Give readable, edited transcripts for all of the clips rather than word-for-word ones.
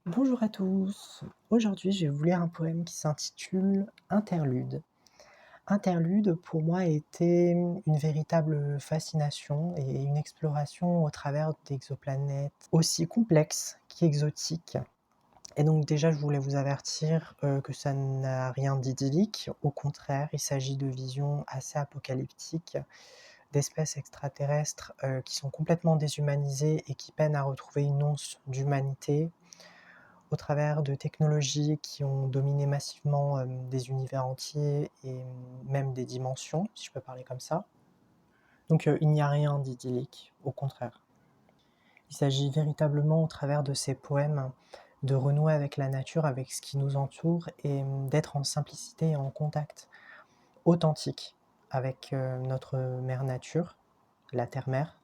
Bonjour à tous. Aujourd'hui, je vais vous lire un poème qui s'intitule Interlude. Interlude, pour moi, était une véritable fascination et une exploration au travers d'exoplanètes aussi complexes qu'exotiques. Et donc déjà, je voulais vous avertir que ça n'a rien d'idyllique. Au contraire, il s'agit de visions assez apocalyptiques, d'espèces extraterrestres qui sont complètement déshumanisées et qui peinent à retrouver une once d'humanité au travers de technologies qui ont dominé massivement des univers entiers et même des dimensions, si je peux parler comme ça. Donc il n'y a rien d'idyllique, au contraire. Il s'agit véritablement, au travers de ces poèmes, de renouer avec la nature, avec ce qui nous entoure et d'être en simplicité et en contact authentique avec notre mère nature, la terre-mère.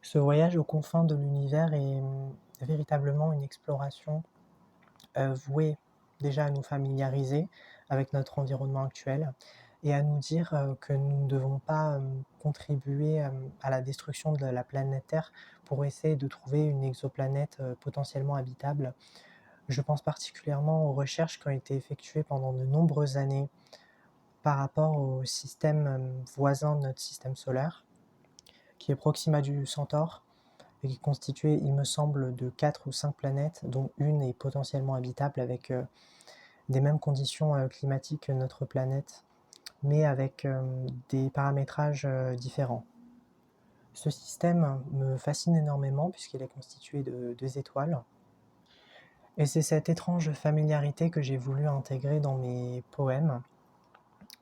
Ce voyage aux confins de l'univers est véritablement une exploration vouée déjà à nous familiariser avec notre environnement actuel et à nous dire que nous ne devons pas contribuer à la destruction de la planète Terre pour essayer de trouver une exoplanète potentiellement habitable. Je pense particulièrement aux recherches qui ont été effectuées pendant de nombreuses années par rapport au système voisin de notre système solaire, qui est Proxima du Centaure, et qui est constitué, il me semble, de 4 ou 5 planètes, dont une est potentiellement habitable avec des mêmes conditions climatiques que notre planète, mais avec des paramétrages différents. Ce système me fascine énormément puisqu'il est constitué de 2 étoiles. Et c'est cette étrange familiarité que j'ai voulu intégrer dans mes poèmes.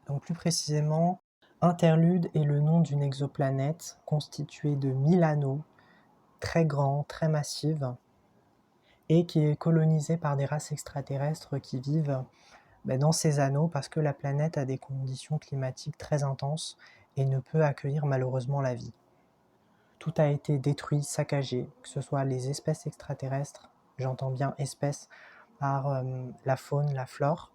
Donc plus précisément, Interlude est le nom d'une exoplanète constituée de 1000 anneaux, très grands, très massives, et qui est colonisée par des races extraterrestres qui vivent dans ces anneaux parce que la planète a des conditions climatiques très intenses et ne peut accueillir malheureusement la vie. Tout a été détruit, saccagé, que ce soit les espèces extraterrestres, j'entends bien espèces, par la faune, la flore,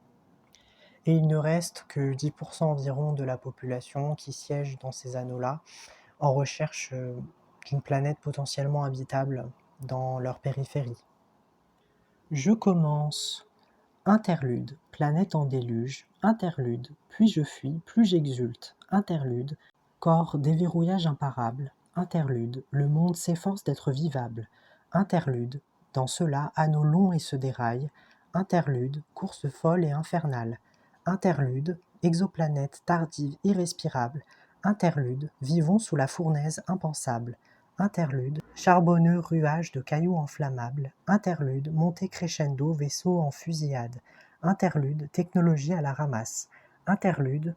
et il ne reste que 10% environ de la population qui siège dans ces anneaux-là en recherche d'une planète potentiellement habitable dans leur périphérie. Je commence. Interlude, planète en déluge, interlude, puis je fuis, plus j'exulte, interlude, corps déverrouillage imparable, interlude, le monde s'efforce d'être vivable, interlude, dans cela, anneaux longs et se déraillent, interlude, course folle et infernale, interlude, exoplanète tardive irrespirable, interlude, vivons sous la fournaise impensable, interlude, charbonneux ruage de cailloux inflammables, interlude, montée crescendo, vaisseau en fusillade, interlude, technologie à la ramasse, interlude,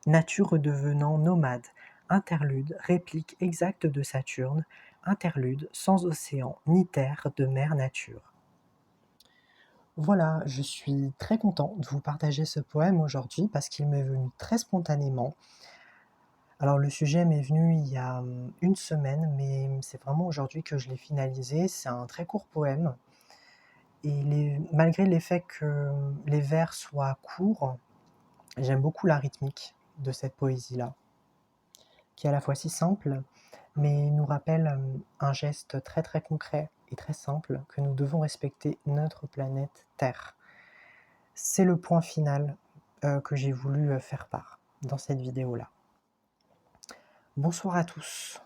nature redevenant nomade, interlude, réplique exacte de Saturne, interlude, sans océan ni terre de mère nature. Voilà, je suis très content de vous partager ce poème aujourd'hui parce qu'il m'est venu très spontanément. Alors le sujet m'est venu il y a une semaine, mais c'est vraiment aujourd'hui que je l'ai finalisé. C'est un très court poème et malgré l'effet que les vers soient courts, j'aime beaucoup la rythmique de cette poésie-là, qui est à la fois si simple, mais nous rappelle un geste très très concret et très simple que nous devons respecter notre planète Terre. C'est le point final que j'ai voulu faire part dans cette vidéo-là. Bonsoir à tous.